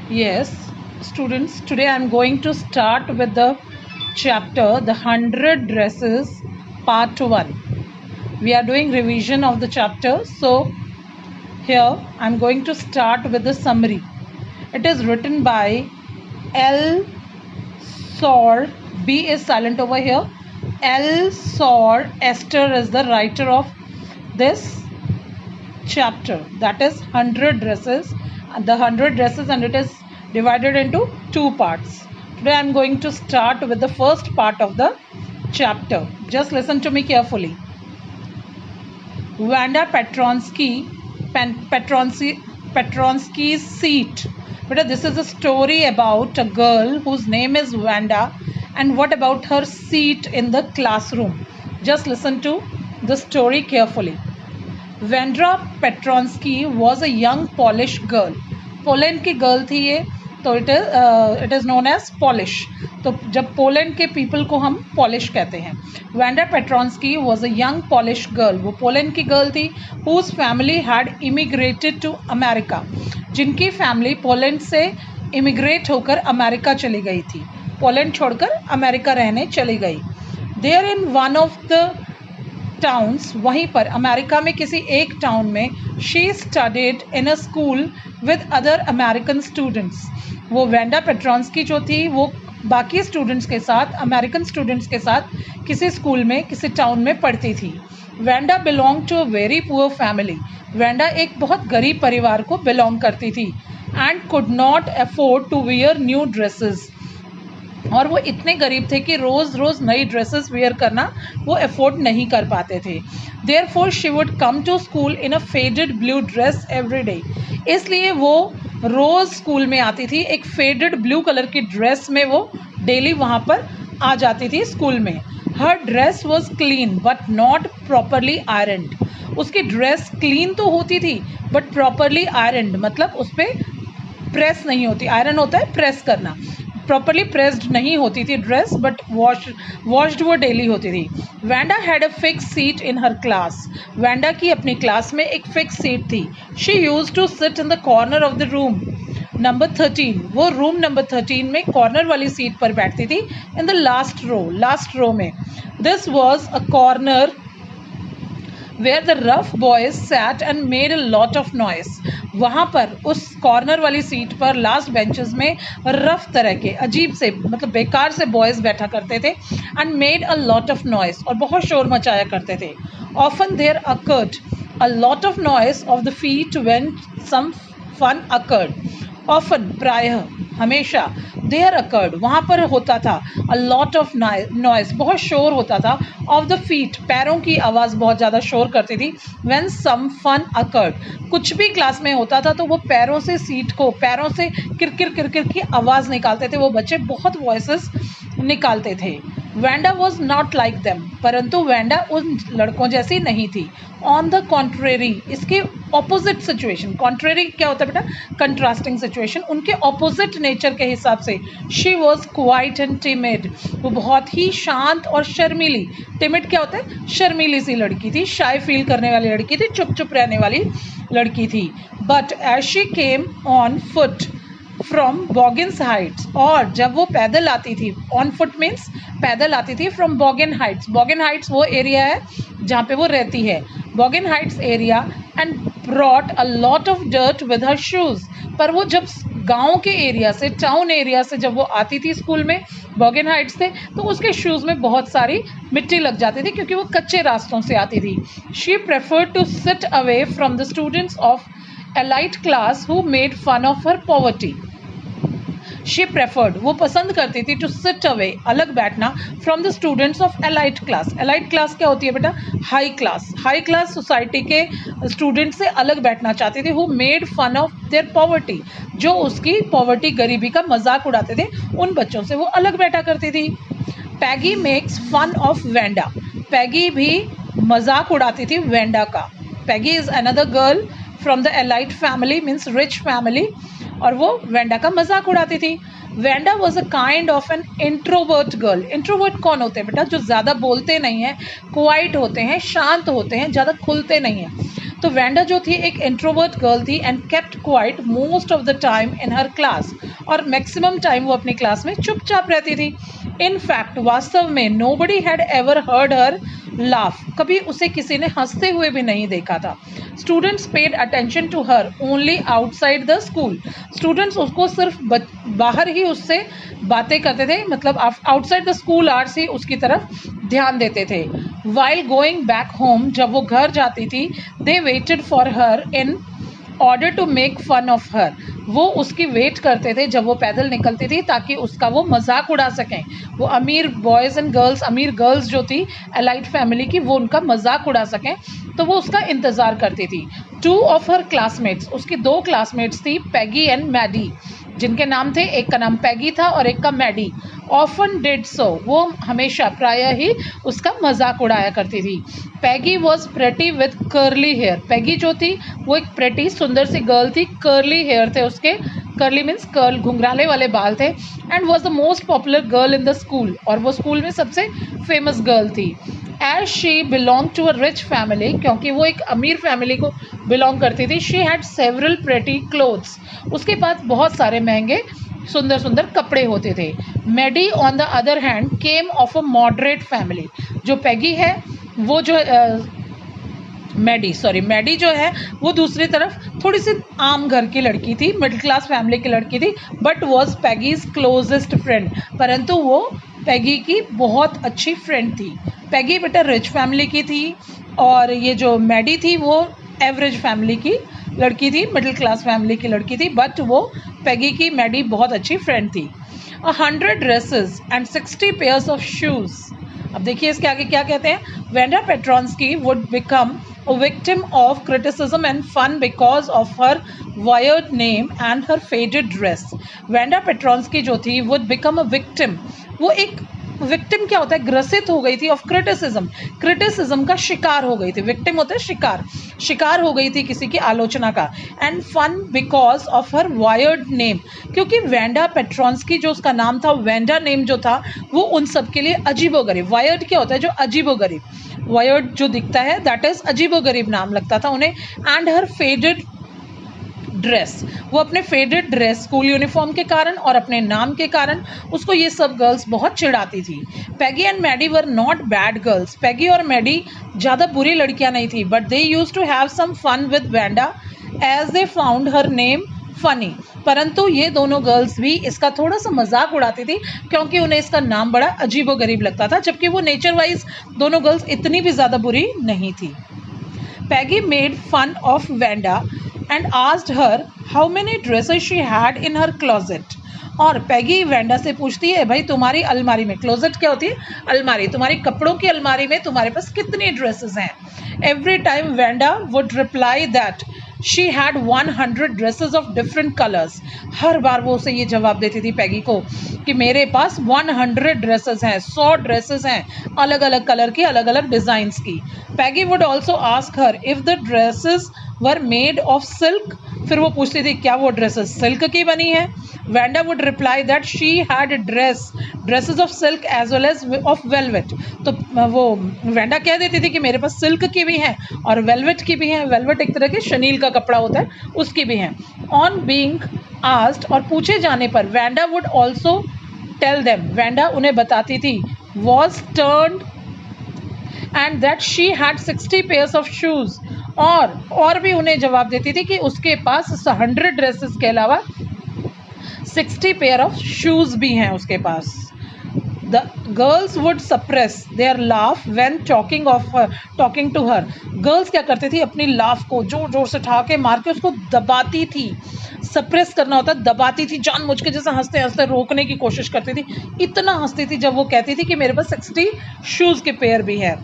Yes, students, today I am going to start with the chapter The 100 Dresses Part 1. We are doing revision of the chapter, so here I am going to start with the summary. It is written by L. Saur. B is silent over here. L. Saur Esther is the writer of this chapter, that is 100 dresses, the 100 dresses, and it is divided into two parts. Today I am going to start with the first part of the chapter. Just listen to me carefully. Wanda Petronsky's seat. But this is a story about a girl whose name is Wanda, and what about her seat in the classroom? Just listen to the story carefully. Wanda Petronsky was a young Polish girl. Poland की girl थी ये, तो it is known as Polish. तो जब Poland के people को हम Polish कहते हैं. Wanda Petronski was a young Polish girl. वो पोलैंड की गर्ल थी whose family had immigrated to America. जिनकी फैमिली पोलैंड से इमिग्रेट होकर अमेरिका चली गई थी. पोलैंड छोड़कर अमेरिका रहने चली गई. There in one of the towns, वहीं पर अमेरिका में किसी एक टाउन में, she studied in a school with other American students. वो वैंडा पेट्रॉन्स्की जो थी वो बाकी स्टूडेंट्स के साथ, अमेरिकन स्टूडेंट्स के साथ किसी स्कूल में, किसी टाउन में पढ़ती थी. Wanda belong to a very poor family. Wanda एक बहुत गरीब परिवार को बिलोंग करती थी. And could not afford to wear new dresses. और वो इतने गरीब थे कि रोज़ रोज़ नई ड्रेसेस वेयर करना वो अफोर्ड नहीं कर पाते थे. Therefore she would come to school in a faded blue dress every day. इसलिए वो रोज़ स्कूल में आती थी एक फेडेड ब्लू कलर की ड्रेस में. वो डेली वहाँ पर आ जाती थी स्कूल में. Her dress was clean but not properly ironed. उसकी ड्रेस क्लीन तो होती थी बट प्रॉपरली आयरनड मतलब उस पर प्रेस नहीं होती. आयरन होता है प्रेस करना. प्रॉपरली प्रेस्ड नहीं होती थी ड्रेस, बट वॉश्ड वो डेली होती थी. Wanda had a fix seat in her class. Wanda की अपनी क्लास में एक फिक्स सीट थी. She used to sit in the corner of the room number 13. वो रूम नंबर 13 में कॉर्नर वाली सीट पर बैठती थी. इन द लास्ट रो में. This was a corner where the rough boys sat and made a lot of noise. वहाँ पर उस कॉर्नर वाली सीट पर लास्ट बेंचेस में रफ तरह के अजीब से मतलब बेकार से बॉयज़ बैठा करते थे. And made a lot of noise, और बहुत शोर मचाया करते थे. Often there occurred a lot of noise of the feet when some fun occurred. Often प्रायः, हमेशा. देयर अकर्ड वहाँ पर होता था. अ लॉट ऑफ नॉइस बहुत शोर होता था. ऑफ द फीट पैरों की आवाज़ बहुत ज़्यादा शोर करती थी. व्हेन सम फन अकर्ड कुछ भी क्लास में होता था तो वो पैरों से सीट को, पैरों से किरकिर की आवाज़ निकालते थे. वो बच्चे बहुत वॉइसेस निकालते थे. Wanda was not like them, परंतु वैंडा उन लड़कों जैसी नहीं थी. ऑन द कॉन्ट्रेरी, इसके ऑपोजिट सिचुएशन. कॉन्ट्रेरी क्या होता है बेटा? Contrasting situation. उनके ऑपोजिट नेचर के हिसाब से she was quiet and timid. वो बहुत ही शांत और शर्मीली. टिमिड क्या होता है? शर्मीली सी लड़की थी, शाय फील करने वाली लड़की थी, चुप चुप रहने वाली लड़की थी. But as she came on foot from Boggins Heights, और जब वो पैदल आती थी, ऑन फुट मीन्स पैदल आती थी, from Boggins Heights. Boggins Heights वो एरिया है जहाँ पे वो रहती है, Boggins Heights area. And brought a lot of dirt with her shoes. पर वो जब गांव के एरिया से, टाउन एरिया से जब वो आती थी स्कूल में, बॉगिन हाइट्स से, तो उसके शूज़ में बहुत सारी मिट्टी लग जाती थी क्योंकि वो कच्चे रास्तों से आती थी. She preferred to sit away from the students of elite class who made fun of her poverty. She preferred वो पसंद करती थी टू सिट अवे अलग बैठना from the students of elite class. Elite class क्या होती है बेटा? High class. High class society के स्टूडेंट से अलग बैठना चाहती थी. Who made fun of their poverty, जो उसकी पॉवर्टी, गरीबी का मजाक उड़ाते थे, उन बच्चों से वो अलग बैठा करती थी. Peggy makes fun of Wanda. Peggy भी मजाक उड़ाती थी वैंडा का. Peggy is another girl from the elite family, means rich family, और वो वैंडा का मजाक उड़ाती थी. Wanda was a kind of an introvert girl. Introvert कौन होते हैं बेटा? जो ज़्यादा बोलते नहीं हैं, क्वाइट होते हैं, शांत होते हैं, ज़्यादा खुलते नहीं हैं. तो वेंडा जो थी एक इंट्रोवर्ट गर्ल थी and kept quite most of the time in her class, और मैक्सिमम टाइम वो अपनी क्लास में चुपचाप रहती थी। इन फैक्ट वास्तव में nobody had ever heard her laugh, कभी उसे किसी ने हंसते हुए भी नहीं देखा था। Students paid attention to her only outside the school, students उसको सिर्फ बाहर ही उससे बातें करते थे, मतलब आउटसाइड द स्कूल आवर्स ही उसकी तरफ ध्यान देते थे। वाइल गोइंग बैक होम, जब वो घर जाती थी, they waited for her in order to make fun of her, वो उसकी वेट करते थे जब वो पैदल निकलती थी ताकि उसका वो मजाक उड़ा सकें। वो अमीर बॉयज़ एंड गर्ल्स, अमीर गर्ल्स जो थी एलाइट फैमिली की, वो उनका मजाक उड़ा सकें, तो वो उसका इंतज़ार करती थी। 2 ऑफ हर क्लासमेट्स, उसकी 2 क्लासमेट्स थी, पैगी एंड मैडी, जिनके नाम थे, एक का नाम पैगी था और एक का मैडी। ऑफन डिड सो, वो हमेशा प्रायः ही उसका मजाक उड़ाया करती थी। Peggy was pretty with curly hair, Peggy जो थी वो एक प्रेटी सुंदर सी गर्ल थी, कर्ली हेयर थे उसके, कर्ली मीन्स कर्ल, घुंघराले वाले बाल थे, and was the most popular girl in the school, और वो स्कूल में सबसे फेमस गर्ल थी। As she belong to a rich family, क्योंकि वो एक अमीर फैमिली को बिलोंग करती थी, she had several pretty clothes, उसके पास बहुत सारे महंगे सुंदर सुंदर कपड़े होते थे। Maddie on the other hand came of a moderate family, जो पैगी है वो जो मैडी जो है वो दूसरी तरफ थोड़ी सी आम घर की लड़की थी, मिडिल क्लास फैमिली की लड़की थी, but was Peggy's closest friend, परंतु वो पैगी की बहुत अच्छी फ्रेंड थी। पैगी बेटा रिच फैमिली की थी और ये जो मैडी थी वो एवरेज फैमिली की लड़की थी, मिडिल क्लास फैमिली की लड़की थी, बट वो पैगी की मैडी बहुत अच्छी फ्रेंड थी। 100 dresses and 60 pairs of shoes, अब देखिए इसके आगे क्या कहते हैं, Wanda Petronski would become a victim of criticism and fun because of her wired name and her faded dress. Wanda Petronski जो थी would become a victim, वो एक विक्टिम क्या होता है, ग्रसित हो गई थी, ऑफ क्रिटिसिज्म, क्रिटिसिज्म का शिकार हो गई थी, विक्टिम होता है शिकार, शिकार हो गई थी किसी की आलोचना का। And fun because of her weird name, क्योंकि वेंडा पेट्रॉन्स्की जो उसका नाम था, वेंडा नेम जो था वो उन सब के लिए अजीबोगरीब, वायर्ड क्या होता है जो अजीबोगरीब, वायर्ड जो दिखता है दैट इज अजीबोगरीब नाम लगता था उन्हें। एंड हर फेडेड ड्रेस, वो अपने फेडेड ड्रेस, स्कूल यूनिफॉर्म के कारण और अपने नाम के कारण उसको ये सब गर्ल्स बहुत चिढ़ाती थी। Peggy and Maddie were not bad girls, Peggy और मैडी ज़्यादा बुरी लड़कियां नहीं थी, but they used to have some fun with Wanda as they found her name funny, परंतु ये दोनों गर्ल्स भी इसका थोड़ा सा मजाक उड़ाती थी क्योंकि उन्हें इसका नाम बड़ा अजीबोगरीब लगता था, जबकि वो नेचर वाइज दोनों गर्ल्स इतनी भी ज़्यादा बुरी नहीं थी। Peggy made fun of Wanda and asked her how many dresses she had in her closet, और पैगी वेंडा से पूछती है, भाई तुम्हारी अलमारी में, क्लोजेट क्या होती है, अलमारी, तुम्हारी कपड़ों की अलमारी में तुम्हारे पास कितनी ड्रेसेस हैं। Every time Wanda would reply that she had 100 dresses of different colours, हर बार वो उसे ये जवाब देती थी पैगी को कि मेरे पास 100 ड्रेसेस हैं, 100 ड्रेसेस हैं, अलग अलग कलर की, अलग अलग डिज़ाइंस की। Peggy would also ask her if the dresses were made of silk, फिर वो पूछती थी क्या वो ड्रेसेस सिल्क की बनी है। Wanda would reply that she had dresses of silk as well as of velvet, तो वो वेंडा कह देती थी कि मेरे पास सिल्क की भी हैं और वेलवेट की भी हैं, वेलवेट एक तरह के शनील का कपड़ा होता है उसकी भी हैं। ऑन बीइंग आस्क्ड, और पूछे जाने पर, Wanda would also tell them, Wanda उन्हें बताती थी, was turned and that she had 60 pairs of shoes, और भी उन्हें जवाब देती थी कि उसके पास 100 ड्रेसेस के अलावा 60 पेयर ऑफ शूज़ भी हैं उसके पास। The girls would suppress their laugh when talking to her. Girls क्या करती थी, अपनी लाफ को जोर जोर से ठहाके मार के उसको दबाती थी, सप्रेस करना होता, दबाती थी, जानबूझ के जैसे हंसते हंसते रोकने की कोशिश करती थी, इतना हंसती थी जब वो कहती थी कि मेरे पास 60 शूज़ के पेयर भी है।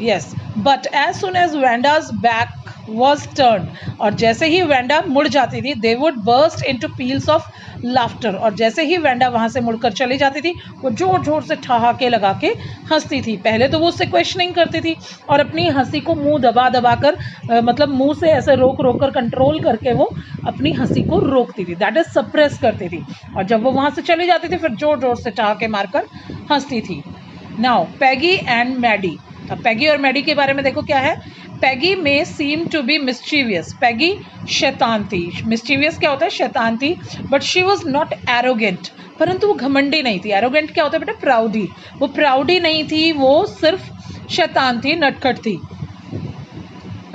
Yes, but as soon as Vanda's back was turned, और जैसे ही वेंडा मुड़ जाती थी, they would burst into peals of laughter, और जैसे ही वेंडा वहाँ से मुड़कर चली जाती थी वो जोर जोर से ठहाके लगा के हंसती थी। पहले तो वो उससे क्वेश्चनिंग करती थी और अपनी हंसी को मुंह दबा दबा कर मतलब मुंह से ऐसे रोक रोक कर कंट्रोल करके वो अपनी हंसी को रोकती थी, दैट इज सप्रेस करती थी, और जब वो वहाँ से चली जाती थी फिर जोर जोर से ठहाके मारकर हंसती थी। नाउ पैगी एंड मैडी, अब पैगी और मैडी के बारे में देखो क्या है। पैगी में सीम टू बी मिस्चीवियस, पैगी शैतान थी, मिस्चीवियस क्या होता है, शैतान थी, but she was not arrogant, परंतु वो घमंडी नहीं थी। एरोगेंट क्या होता है बेटा, प्राउडी, वो प्राउडी नहीं थी, वो सिर्फ शैतान थी, नटखट थी।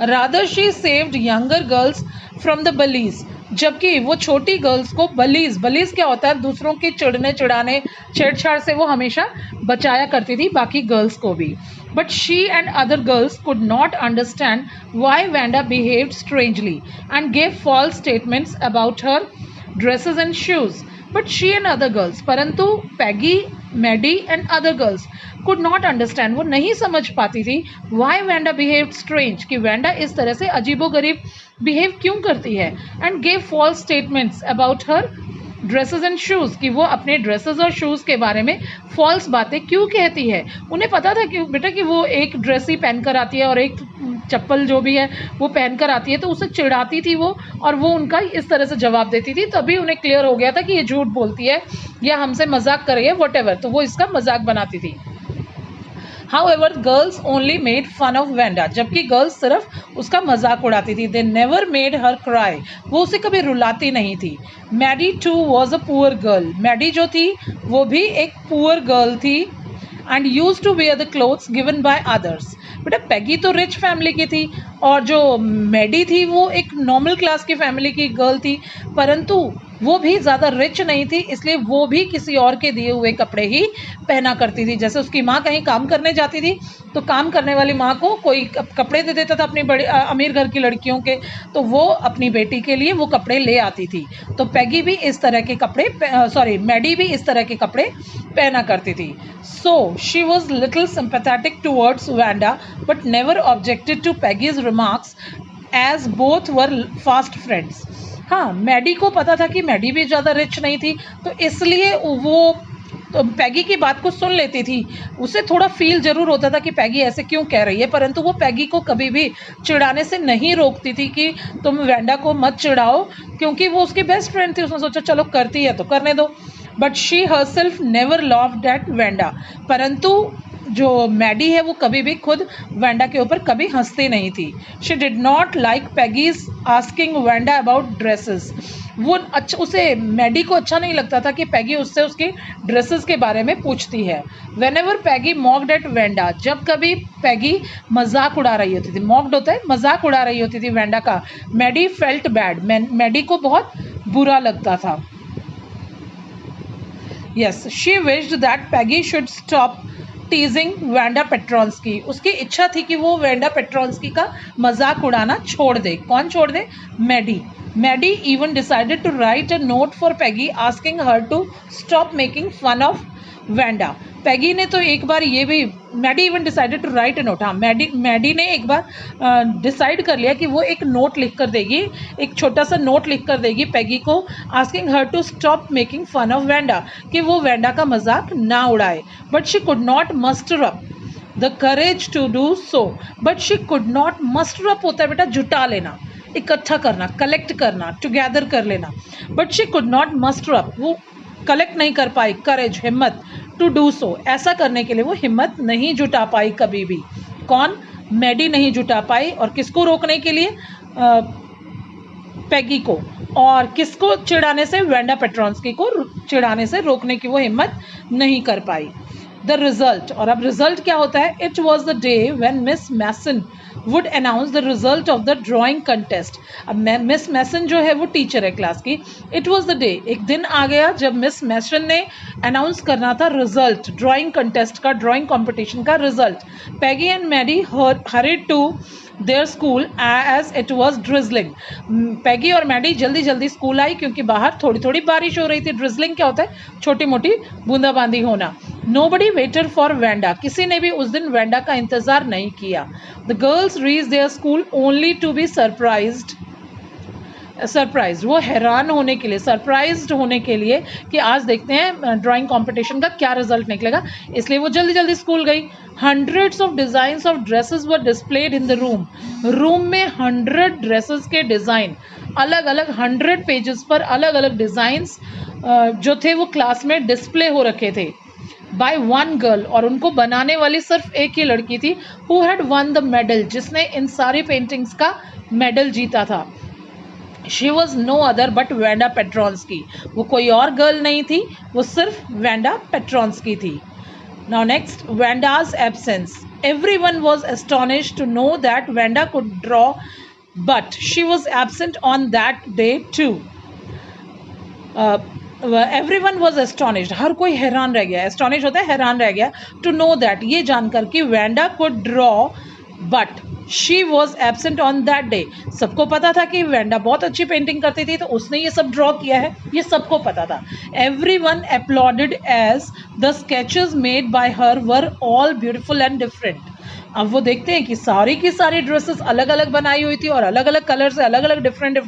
Rather she saved younger girls from the bullies, जबकि वो छोटी गर्ल्स को बलीज, बलीज क्या होता है, दूसरों के चिढ़ने चिढ़ाने छेड़छाड़ से वो हमेशा बचाया करती थी बाकी गर्ल्स को भी। But she and other girls could not understand why Wanda behaved strangely and gave false statements about her dresses and shoes. But she and other girls, परंतु Peggy, Maddie and other girls could not understand, वो नहीं समझ पाती थी why Wanda behaved strange, कि Wanda इस तरह से अजीबोगरीब बिहेव क्यों करती है, and gave false statements about her dresses and shoes, कि वो अपने ड्रेसेस और शूज़ के बारे में फॉल्स बातें क्यों कहती है। उन्हें पता था कि बेटा कि वो एक ड्रेस ही पहन कर आती है और एक चप्पल जो भी है वो पहन कर आती है, तो उसे चिढ़ाती थी वो, और वो उनका इस तरह से जवाब देती थी। तभी उन्हें क्लियर हो गया था कि ये झूठ बोलती है या हमसे मजाक कर रही है, व्हाटएवर, तो वो इसका मजाक बनाती थी। However, girls only made fun of Wanda, जबकि गर्ल्स सिर्फ उसका मजाक उड़ाती थी। They never made her cry, वो उसे कभी रुलाती नहीं थी। Maddie too was a poor girl, Maddie जो थी वो भी एक poor girl थी, and used to wear the clothes given by others। बेटा पैगी तो रिच फैमिली की थी और जो मैडी थी वो एक नॉर्मल क्लास की फैमिली की गर्ल थी, परंतु वो भी ज़्यादा रिच नहीं थी, इसलिए वो भी किसी और के दिए हुए कपड़े ही पहना करती थी। जैसे उसकी माँ कहीं काम करने जाती थी तो काम करने वाली माँ को कोई कपड़े दे देता था अपनी बड़ी अमीर घर की लड़कियों के, तो वो अपनी बेटी के लिए वो कपड़े ले आती थी। तो पैगी भी इस तरह के कपड़े मैडी भी इस तरह के कपड़े पहना करती थी। So she was little sympathetic towards Wanda but never objected to Peggy's remarks as both were fast friends. हाँ, मैडी को पता था कि मैडी भी ज़्यादा रिच नहीं थी, तो इसलिए वो तो पैगी की बात को सुन लेती थी। उसे थोड़ा फील जरूर होता था कि पैगी ऐसे क्यों कह रही है, परंतु वो पैगी को कभी भी चिढ़ाने से नहीं रोकती थी कि तुम वैंडा को मत चिढ़ाओ, क्योंकि वो उसकी बेस्ट फ्रेंड थी। उसने सोचा चलो करती है तो करने दो। But she herself never loved at Wanda, परंतु जो मैडी है वो कभी भी खुद वैंडा के ऊपर कभी हंसती नहीं थी। She did not like Peggy's asking Wanda about dresses, वो अच्छा, उसे मैडी को अच्छा नहीं लगता था कि पैगी उससे उसकी ड्रेसेस के बारे में पूछती है। Whenever Peggy mocked at Wanda, जब कभी पैगी मजाक उड़ा रही होती थी, मॉक्ड होता है मजाक उड़ा रही होती थी वैंडा का, मैडी फेल्ट बैड, मैडी को बहुत बुरा लगता था। Yes, she wished that Peggy should stop teasing Wanda Petronski, उसकी इच्छा थी कि वो वैंडा पेट्रोन्स्की का मजाक उड़ाना छोड़ दे। कौन छोड़ दे? Maddie. Maddie even decided to write a note for Peggy asking her to stop making fun of Wanda. Peggy ने तो एक बार ये भी, Maddie even decided to write a note, हाँ मैडी ने एक बार डिसाइड कर लिया कि वो एक नोट लिख कर देगी, एक छोटा सा नोट लिख कर देगी पैगी को, asking her to stop making fun of Wanda, कि वो वैंडा का मजाक ना उड़ाए। But she could not muster up the courage to do so, but she could not muster up होता है बेटा जुटा लेना, इकट्ठा करना, कलेक्ट करना, टुगेदर कर लेना। But she could not muster up, वो कलेक्ट नहीं कर पाई, करेज हिम्मत, टू डू सो ऐसा करने के लिए वो हिम्मत नहीं जुटा पाई कभी भी। कौन? मैडी नहीं जुटा पाई। और किसको रोकने के लिए? पैगी को। और किसको चिढ़ाने से? वैंडा पेट्रोन्स्की को चिढ़ाने से रोकने की वो हिम्मत नहीं कर पाई। द रिजल्ट, और अब रिजल्ट क्या होता है? It was the day when Miss Mason would announce the result of the drawing contest. अब मिस मैसन जो है वो टीचर है क्लास की। इट वॉज द डे, एक दिन आ गया जब मिस मैसन ने अनाउंस करना था रिजल्ट, ड्राइंग कंटेस्ट का, ड्राइंग कॉम्पिटिशन का result. Peggy and Maddie hurried to their school as it was drizzling. Peggy और मैडी जल्दी जल्दी स्कूल आई क्योंकि बाहर थोड़ी थोड़ी बारिश हो रही थी। ड्रिजलिंग क्या होता है? छोटी मोटी बूंदाबांदी होना। Nobody waited for Wanda, किसी ने भी उस दिन वैंडा का इंतजार नहीं किया। The girls reached their school only to be surprised, वो हैरान होने के लिए, सरप्राइज्ड होने के लिए कि आज देखते हैं ड्राइंग कंपटीशन का क्या रिजल्ट निकलेगा, इसलिए वो जल्दी जल्दी स्कूल गई। Hundreds of designs of dresses were displayed in the room, room में 100 ड्रेसेस के डिज़ाइन, अलग अलग 100 पेजेस पर अलग अलग डिज़ाइंस जो थे वो क्लास में डिस्प्ले हो रखे थे। बाय वन गर्ल, और उनको बनाने वाली सिर्फ एक ही लड़की थी, who had won the medal, जिसने इन सारी पेंटिंग्स का मेडल जीता था. She was no other but Wanda Petronski. वो कोई और गर्ल नहीं थी, वो सिर्फ वेंडा पेट्रॉन्स्की थी. Now next, Vanda's absence. Everyone was astonished to know that Vanda could draw, but she was absent on that day too. Everyone was astonished. हर कोई हैरान रह गया. Astonished होता है हैरान रह गया. To know that, ये जानकर कि Vanda could draw, but she was absent on that day. सबको पता था कि वेंडा बहुत अच्छी पेंटिंग करती थी, तो उसने ये सब ड्रॉ किया है, ये सबको पता था. Everyone applauded as the sketches made by her were all beautiful and different. अब वो देखते हैं कि सारी की सारी ड्रेसेस अलग अलग बनाई हुई थी और अलग अलग कलर से अलग अलग डिफरेंट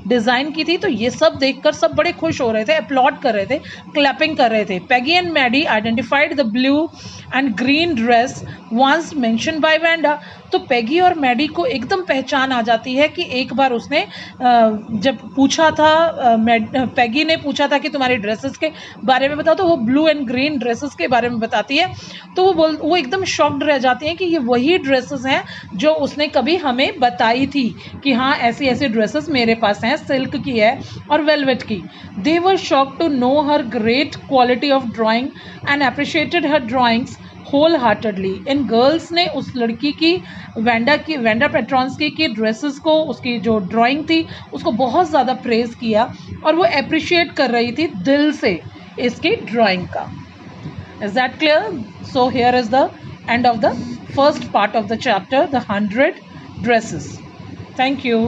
डिज़ाइन की थी. तो ये सब देखकर सब बड़े खुश हो रहे थे, अपलॉड कर रहे थे, क्लैपिंग कर रहे थे. Peggy and Maddie identified the blue and green dress once mentioned by Wanda. तो पेगी और मैडी को एकदम पहचान आ जाती है कि एक बार उसने जब पूछा था, पेगी ने पूछा था कि तुम्हारी ड्रेसेस के बारे में बताओ, तो वो ब्लू एंड ग्रीन ड्रेसेस के बारे में बताती है. तो वो एकदम शॉक्ड रह जाती हैं कि ये वही ड्रेसेस हैं जो उसने कभी हमें बताई थी कि हाँ ऐसी ऐसी ड्रेसेस मेरे पास हैं, सिल्क की है और वेलवेट की. They were shocked to know her great quality of drawing and appreciated her drawings wholeheartedly. इन गर्ल्स ने उस लड़की की वेंडा पेट्रॉन्स्की की ड्रेसेस को, उसकी जो ड्राइंग थी उसको बहुत ज़्यादा प्रेज किया और वो अप्रिशिएट कर रही थी दिल से इसकी ड्राइंग का. Is that clear? So here is the end of the first part of the chapter, the 100 dresses. Thank you.